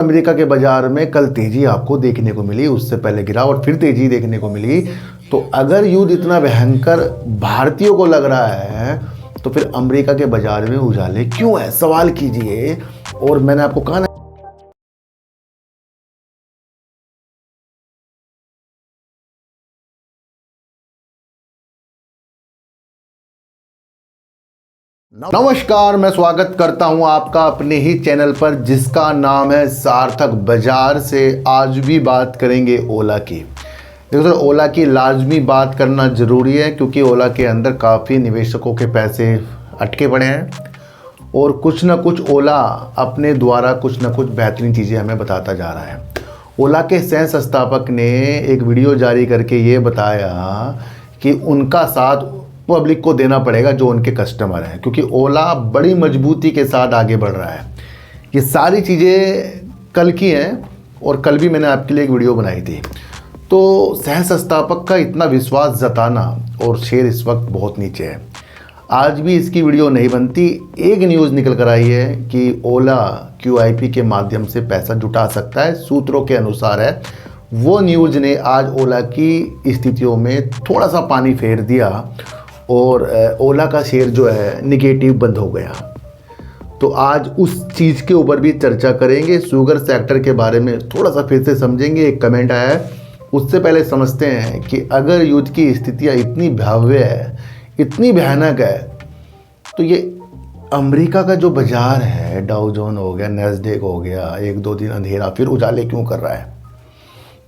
America के बाजार में कल तेजी आपको देखने को मिली, उससे पहले गिरा और फिर तेजी देखने को मिली। तो अगर युद्ध इतना भयंकर भारतीयों को लग रहा है तो फिर अमेरिका के बाजार में उजाले क्यों है, सवाल कीजिए। और मैंने आपको कहा ना, नमस्कार, मैं स्वागत करता हूं आपका अपने ही चैनल पर जिसका नाम है सार्थक बाजार से। आज भी बात करेंगे ओला की। देखो सर, ओला की लाजमी बात करना ज़रूरी है क्योंकि ओला के अंदर काफ़ी निवेशकों के पैसे अटके पड़े हैं और कुछ ना कुछ ओला अपने द्वारा कुछ ना कुछ बेहतरीन चीज़ें हमें बताता जा रहा है। ओला के सह संस्थापक ने एक वीडियो जारी करके ये बताया कि उनका साथ पब्लिक को देना पड़ेगा जो उनके कस्टमर हैं, क्योंकि ओला बड़ी मजबूती के साथ आगे बढ़ रहा है। ये सारी चीज़ें कल की हैं और कल भी मैंने आपके लिए एक वीडियो बनाई थी। तो सह संस्थापक का इतना विश्वास जताना और शेयर इस वक्त बहुत नीचे है। आज भी इसकी वीडियो नहीं बनती। एक न्यूज़ निकल कर आई है कि ओला QIP के माध्यम से पैसा जुटा सकता है, सूत्रों के अनुसार है। वो न्यूज़ ने आज ओला की स्थितियों में थोड़ा सा पानी फेर दिया और ओला का शेयर जो है निगेटिव बंद हो गया। तो आज उस चीज़ के ऊपर भी चर्चा करेंगे। शुगर सेक्टर के बारे में थोड़ा सा फिर से समझेंगे। एक कमेंट आया है, उससे पहले समझते हैं कि अगर युद्ध की स्थितियाँ इतनी भयावह है, इतनी भयानक है, तो ये अमेरिका का जो बाज़ार है, डाउ जोन हो गया, नैस्डैक हो गया, एक दो दिन अंधेरा, फिर उजाले क्यों कर रहा है?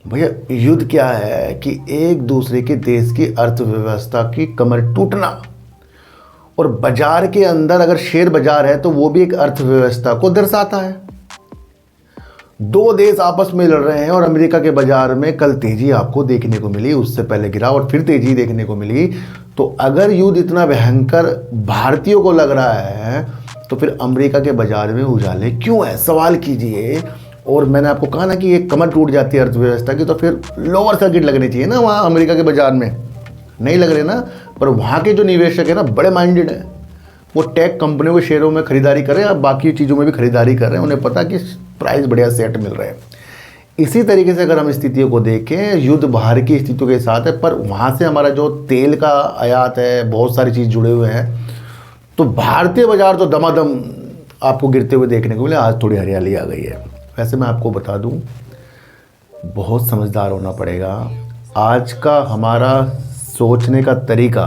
भैया युद्ध क्या है कि एक दूसरे के देश की अर्थव्यवस्था की कमर टूटना, और बाजार के अंदर अगर शेयर बाजार है तो वो भी एक अर्थव्यवस्था को दर्शाता है। दो देश आपस में लड़ रहे हैं और अमेरिका के बाजार में कल तेजी आपको देखने को मिली, उससे पहले गिरा और फिर तेजी देखने को मिली। तो अगर युद्ध इतना भयंकर भारतीयों को लग रहा है तो फिर अमेरिका के बाजार में उजाले क्यों है, सवाल कीजिए। और मैंने आपको कहा ना कि एक कमर टूट जाती है अर्थव्यवस्था की, तो फिर लोअर सर्किट लगनी चाहिए ना वहाँ अमेरिका के बाजार में। नहीं लग रहे ना, पर वहाँ के जो निवेशक है ना बड़े माइंडेड हैं। वो टेक कंपनियों के शेयरों में खरीदारी कर रहे हैं, अब बाकी चीज़ों में भी खरीदारी कर रहे हैं। उन्हें पता कि प्राइस बढ़िया सेट मिल रहे हैं। इसी तरीके से अगर हम स्थितियों को देखें, युद्ध बाहर की स्थितियों के साथ है, पर वहाँ से हमारा जो तेल का आयात है, बहुत सारी चीज़ जुड़े हुए हैं। तो भारतीय बाजार तो दमादम आपको गिरते हुए देखने को मिले। आज थोड़ी हरियाली आ गई है। वैसे मैं आपको बता दूं, बहुत समझदार होना पड़ेगा। आज का हमारा सोचने का तरीका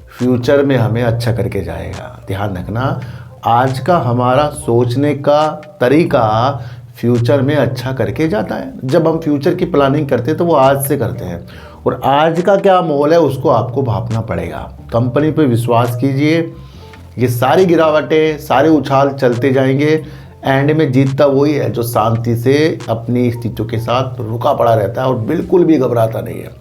फ्यूचर में हमें अच्छा करके जाएगा। ध्यान रखना, आज का हमारा सोचने का तरीका फ्यूचर में अच्छा करके जाता है। जब हम फ्यूचर की प्लानिंग करते हैं तो वो आज से करते हैं, और आज का क्या माहौल है उसको आपको भापना पड़ेगा। कंपनी पे विश्वास कीजिए। ये सारी गिरावटें, सारे उछाल चलते जाएंगे। एंड में जीतता वही है जो शांति से अपनी स्थितियों के साथ रुका पड़ा रहता है और बिल्कुल भी घबराता नहीं है।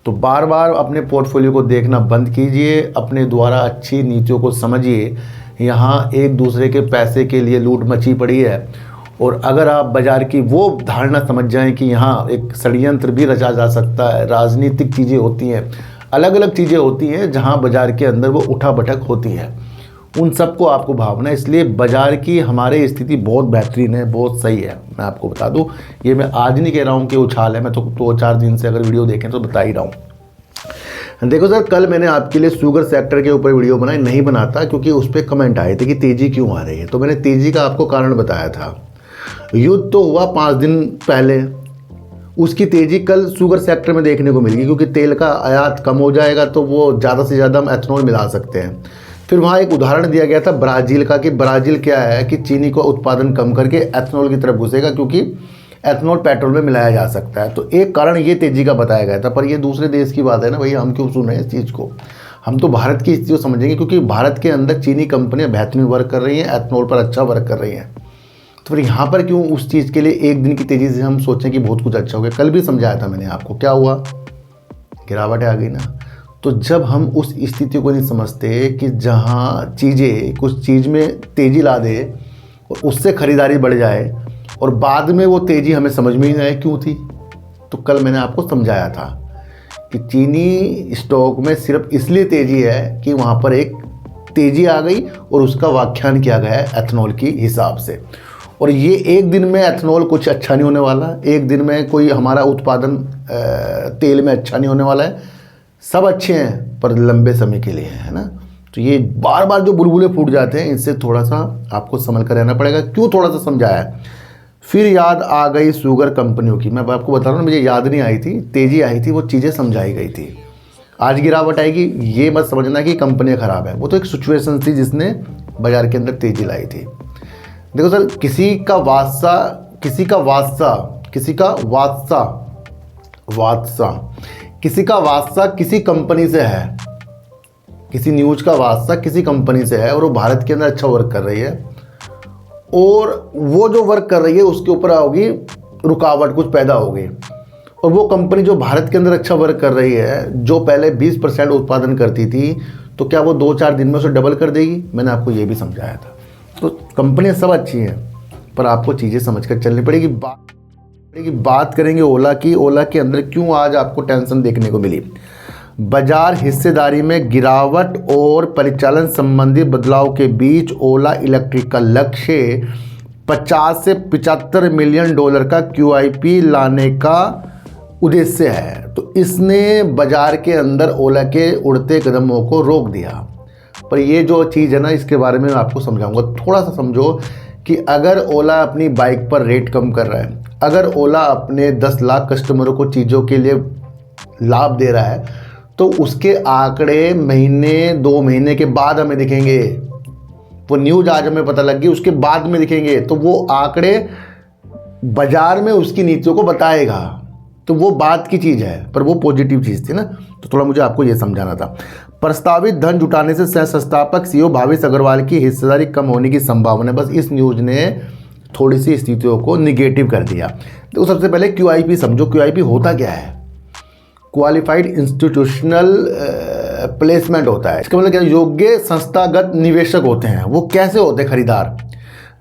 तो बार बार अपने पोर्टफोलियो को देखना बंद कीजिए, अपने द्वारा अच्छी नीतियों को समझिए। यहाँ एक दूसरे के पैसे के लिए लूट मची पड़ी है, और अगर आप बाज़ार की वो धारणा समझ जाएं कि यहाँ एक षड्यंत्र भी रचा जा सकता है, राजनीतिक चीज़ें होती हैं, अलग अलग चीज़ें होती हैं जहाँ बाज़ार के अंदर वो उठा भटक होती है, उन सबको आपको भावना है। इसलिए बाज़ार की हमारी स्थिति बहुत बेहतरीन है, बहुत सही है। मैं आपको बता दूं, ये मैं आज नहीं कह रहा हूं कि उछाल है, मैं तो 2-4 दिन से अगर वीडियो देखें तो बता ही रहा हूं। देखो सर, कल मैंने आपके लिए शुगर सेक्टर के ऊपर वीडियो बनाई, नहीं बनाता क्योंकि उस पर कमेंट आए थे कि तेज़ी क्यों आ रही है। तो मैंने तेज़ी का आपको कारण बताया था। युद्ध तो हुआ 5 दिन पहले, उसकी तेज़ी कल शुगर सेक्टर में देखने को मिलेगी, क्योंकि तेल का आयात कम हो जाएगा तो वो ज़्यादा से ज़्यादा हम एथनॉल मिला सकते हैं। फिर वहाँ एक उदाहरण दिया गया था ब्राज़ील का, कि ब्राज़ील क्या है कि चीनी का उत्पादन कम करके एथनॉल की तरफ घुसेगा, क्योंकि एथनॉल पेट्रोल में मिलाया जा सकता है। तो एक कारण ये तेज़ी का बताया गया था। पर ये दूसरे देश की बात है ना भैया, हम क्यों सुन रहे हैं इस चीज़ को? हम तो भारत की स्थिति को समझेंगे, क्योंकि भारत के अंदर चीनी कंपनियाँ बेहतरीन वर्क कर रही हैं, एथनॉल पर अच्छा वर्क कर रही हैं। तो फिर यहाँ पर क्यों उस चीज़ के लिए एक दिन की तेज़ी से हम सोचें कि बहुत कुछ अच्छा हो गया? कल भी समझाया था मैंने आपको, क्या हुआ? गिरावट आ गई ना। तो जब हम उस स्थिति को नहीं समझते कि जहाँ चीज़ें कुछ चीज़ में तेज़ी ला दे और उससे ख़रीदारी बढ़ जाए और बाद में वो तेज़ी हमें समझ में ही नहीं आए क्यों थी, तो कल मैंने आपको समझाया था कि चीनी स्टॉक में सिर्फ इसलिए तेज़ी है कि वहाँ पर एक तेज़ी आ गई और उसका व्याख्यान किया गया है एथनॉल की हिसाब से। और ये एक दिन में एथेनॉल कुछ अच्छा नहीं होने वाला, एक दिन में कोई हमारा उत्पादन तेल में अच्छा नहीं होने वाला है। सब अच्छे हैं पर लंबे समय के लिए है ना। तो ये बार बार जो बुलबुले फूट जाते हैं, इनसे थोड़ा सा आपको संभल कर रहना पड़ेगा। क्यों थोड़ा सा समझाया है, फिर याद आ गई शुगर कंपनियों की। मैं आपको बता रहा हूँ, मुझे याद नहीं आई थी, तेज़ी आई थी, वो चीज़ें समझाई गई थी। आज गिरावट आएगी ये मत समझना कि कंपनियाँ ख़राब है, वो तो एक सिचुएशन थी जिसने बाज़ार के अंदर तेज़ी लाई थी। देखो सर, किसी का वास्ता किसी कंपनी से है, किसी न्यूज़ का वास्ता किसी कंपनी से है और वो भारत के अंदर अच्छा वर्क कर रही है, और वो जो वर्क कर रही है उसके ऊपर होगी रुकावट, कुछ पैदा होगी, और वो कंपनी जो भारत के अंदर अच्छा वर्क कर रही है, जो पहले 20% उत्पादन करती थी, तो क्या वो 2-4 दिन में उसे डबल कर देगी? मैंने आपको ये भी समझाया था। तो कंपनियां सब अच्छी हैं पर आपको चीज़ें समझकर चलनी पड़ेगी। बात करेंगे ओला की। ओला के अंदर क्यों आज आपको टेंशन देखने को मिली? बाजार हिस्सेदारी में गिरावट और परिचालन संबंधी बदलाव के बीच ओला इलेक्ट्रिक का लक्ष्य 50 से 75 मिलियन डॉलर का QIP लाने का उद्देश्य है। तो इसने बाजार के अंदर ओला के उड़ते कदमों को रोक दिया। पर ये जो चीज़ है ना, इसके बारे में मैं आपको समझाऊंगा। थोड़ा सा समझो कि अगर ओला अपनी बाइक पर रेट कम कर रहा है, अगर ओला अपने 10 लाख कस्टमरों को चीज़ों के लिए लाभ दे रहा है, तो उसके आंकड़े महीने 2 महीने के बाद हमें दिखेंगे। वो न्यूज़ आज हमें पता लग गई, उसके बाद में दिखेंगे, तो वो आंकड़े बाजार में उसकी नीतियों को बताएगा। तो वो बात की चीज़ है, पर वो पॉजिटिव चीज़ थी ना। तो थोड़ा मुझे आपको ये समझाना था। प्रस्तावित धन जुटाने से सह संस्थापक CEO भावेश अग्रवाल की हिस्सेदारी कम होने की संभावना है। बस इस न्यूज़ ने थोड़ी सी स्थितियों को निगेटिव कर दिया। तो सबसे पहले QIP समझो। QIP होता क्या है? क्वालिफाइड इंस्टीट्यूशनल प्लेसमेंट होता है। इसका मतलब क्या? योग्य संस्थागत निवेशक होते हैं। वो कैसे होते हैं? खरीदार।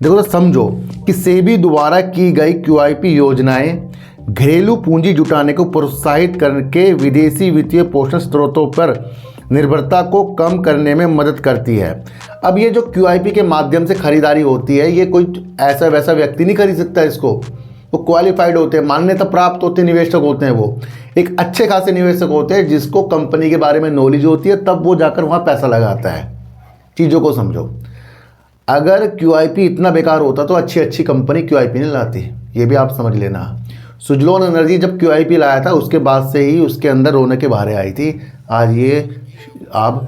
देखो तो समझो कि सेबी द्वारा की गई QIP योजनाएं घरेलू पूंजी जुटाने को प्रोत्साहित करके विदेशी वित्तीय पोषण स्रोतों पर निर्भरता को कम करने में मदद करती है। अब ये जो QIP के माध्यम से खरीदारी होती है, ये कोई ऐसा वैसा व्यक्ति नहीं खरीद सकता इसको। वो क्वालिफाइड होते हैं, मान्यता प्राप्त होते निवेशक होते हैं। वो एक अच्छे खासे निवेशक होते हैं जिसको कंपनी के बारे में नॉलेज होती है, तब वो जाकर वहाँ पैसा लगाता है। चीज़ों को समझो। अगर QIP इतना बेकार होता तो अच्छी कंपनी QIP नहीं लाती। ये भी आप समझ लेना। सुजलोन एनर्जी जब QIP लाया था, उसके बाद से ही उसके अंदर रौनकें बाहर आई थी। आज ये आप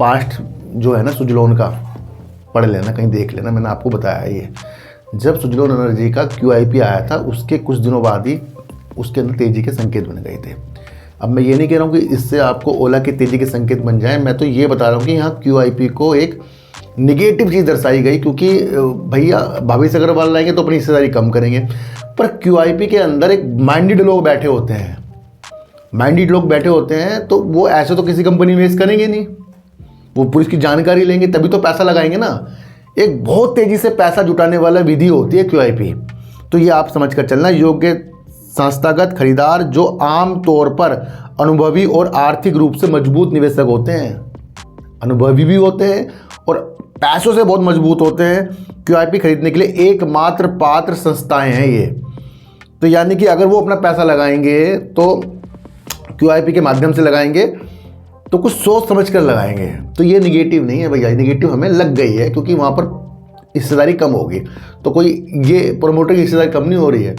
पास्ट जो है ना सुजलोन का पढ़ लेना, कहीं देख लेना, मैंने आपको बताया। ये जब सुजलोन एनर्जी का QIP आया था, उसके कुछ दिनों बाद ही उसके अंदर तेज़ी के संकेत बन गए थे। अब मैं ये नहीं कह रहा हूँ कि इससे आपको ओला के तेज़ी के संकेत बन जाएं। मैं तो ये बता रहा हूँ कि यहाँ QIP को एक निगेटिव चीज़ दर्शाई गई, क्योंकि भैया भावेश अग्रवाल लाएंगे तो अपनी हिस्सेदारी कम करेंगे। पर QIP के अंदर एक माइंडेड लोग बैठे होते हैं। तो वो ऐसे तो किसी कंपनी में इन्वेस्ट करेंगे नहीं, वो पूरी इसकी जानकारी लेंगे तभी तो पैसा लगाएंगे ना। एक बहुत तेज़ी से पैसा जुटाने वाला विधि होती है QIP। तो ये आप समझ कर चलना। योग्य संस्थागत खरीदार जो आम तौर पर अनुभवी और आर्थिक रूप से मजबूत निवेशक होते हैं, अनुभवी भी होते हैं और पैसों से बहुत मजबूत होते हैं, QIP खरीदने के लिए एकमात्र पात्र संस्थाएं हैं ये। तो यानी कि अगर वो अपना पैसा लगाएंगे तो QIP के माध्यम से लगाएंगे तो कुछ सोच समझ कर लगाएंगे। तो ये निगेटिव नहीं है भैया, निगेटिव हमें लग गई है क्योंकि वहाँ पर हिस्सेदारी कम होगी। तो कोई ये प्रोमोटर की हिस्सेदारी कम नहीं हो रही है,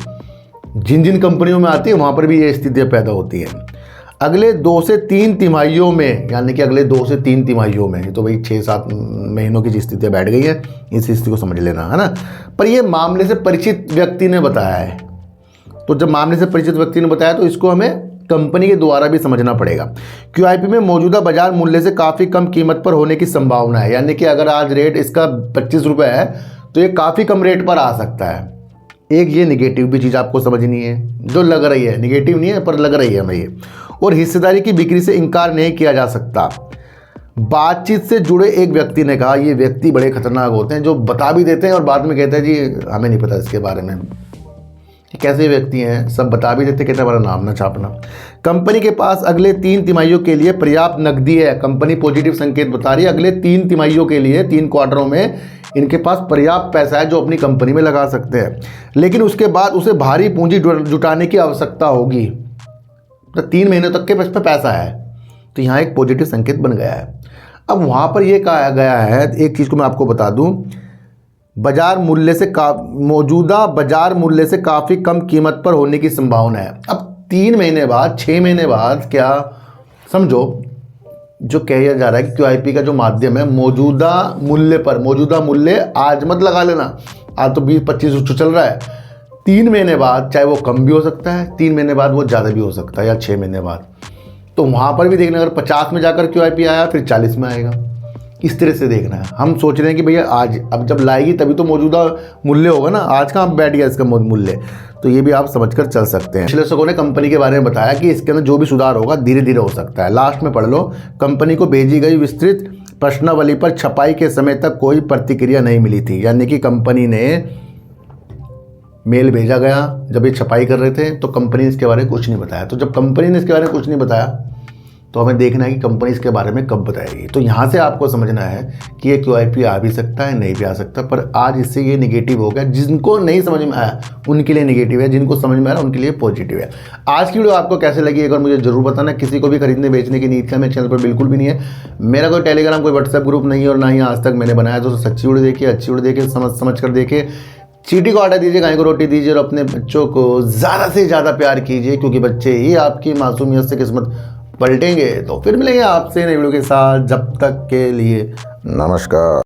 जिन जिन कंपनियों में आती है वहाँ पर भी ये स्थितियाँ पैदा होती हैं। अगले 2 से 3 तिमाहियों में, यानी कि अगले 2 से 3 तिमाहियों में, तो भाई 6-7 महीनों की स्थितियाँ बैठ गई हैं, इस स्थिति को समझ लेना है ना। पर ये मामले से परिचित व्यक्ति ने बताया है। तो जब मामले से परिचित व्यक्ति ने बताया तो इसको हमें कंपनी के द्वारा भी समझना पड़ेगा। QIP में मौजूदा बाजार मूल्य से काफ़ी कम कीमत पर होने की संभावना है। यानी कि अगर आज रेट इसका 25 रुपये है तो ये काफ़ी कम रेट पर आ सकता है। एक ये निगेटिव भी चीज़ आपको समझनी है, जो लग रही है, निगेटिव नहीं है पर लग रही है हमें ये। और हिस्सेदारी की बिक्री से इनकार नहीं किया जा सकता। बातचीत से जुड़े एक व्यक्ति ने कहा, ये व्यक्ति बड़े खतरनाक होते हैं जो बता भी देते हैं और बाद में कहते हैं जी हमें नहीं पता इसके बारे में। कैसे व्यक्ति हैं सब बता भी देते, कहते हमारा नाम ना छापना। कंपनी के पास अगले 3 तिमाहियों के लिए पर्याप्त नकदी है। कंपनी पॉजिटिव संकेत बता रही है, अगले 3 तिमाहियों के लिए 3 क्वार्टरों में इनके पास पर्याप्त पैसा है जो अपनी कंपनी में लगा सकते हैं, लेकिन उसके बाद उसे भारी पूंजी जुटाने की आवश्यकता होगी। तो 3 महीने तक के पास पे पैसा है, तो यहाँ एक पॉजिटिव संकेत बन गया है। अब वहाँ पर यह कहा गया है, एक चीज़ को मैं आपको बता दूँ, बाजार मूल्य से मौजूदा बाजार मूल्य से काफ़ी कम कीमत पर होने की संभावना है। अब 3 महीने बाद 6 महीने बाद क्या समझो, जो कहा जा रहा है कि QIP का जो माध्यम है मौजूदा मूल्य पर, मौजूदा मूल्य आज मत लगा लेना, आज तो 20-25 चल रहा है, 3 महीने बाद चाहे वो कम भी हो सकता है, 3 महीने बाद वो ज़्यादा भी हो सकता है, या 6 महीने बाद। तो वहाँ पर भी देखना, अगर 50 में जाकर QIP आया फिर 40 में आएगा, इस तरह से देखना है। हम सोच रहे हैं कि भैया आज, अब जब लाएगी तभी तो मौजूदा मूल्य होगा ना, आज कहाँ बैठ गया इसका मूल्य, तो ये भी आप समझकर चल सकते हैं। विश्लेषकों ने कंपनी के बारे में बताया कि इसके अंदर जो भी सुधार होगा धीरे धीरे हो सकता है। लास्ट में पढ़ लो, कंपनी को भेजी गई विस्तृत प्रश्नावली पर छपाई के समय तक कोई प्रतिक्रिया नहीं मिली थी, यानी कि कंपनी ने मेल भेजा गया जब ये छपाई कर रहे थे तो कंपनी ने इसके बारे में कुछ नहीं बताया। तो जब कंपनी ने इसके बारे में कुछ नहीं बताया तो हमें देखना है कि कंपनी इसके बारे में कब बताएगी। तो यहाँ से आपको समझना है कि ये QIP आ भी सकता है, नहीं भी आ सकता, पर आज इससे ये नेगेटिव हो गया। जिनको नहीं समझ में आया उनके लिए नेगेटिव है, जिनको समझ में आ रहा है उनके लिए पॉजिटिव है। आज की वीडियो आपको कैसे लगी एक बार मुझे जरूर बताना। किसी को भी खरीदने बेचने की नीति मेरे चैनल पर बिल्कुल भी नहीं है। मेरा कोई टेलीग्राम, कोई व्हाट्सएप ग्रुप नहीं है और ना ही आज तक मैंने बनाया। तो सच्ची वीडियो देखिए, अच्छी वीडियो देखिए, समझ कर देखिए, चींटी को आटा दीजिए, गाय को रोटी दीजिए और अपने बच्चों को ज़्यादा से ज़्यादा प्यार कीजिए, क्योंकि बच्चे ही आपकी मासूमियत से किस्मत पलटेंगे। तो फिर मिलेंगे आपसे नई वीडियो के साथ, जब तक के लिए नमस्कार।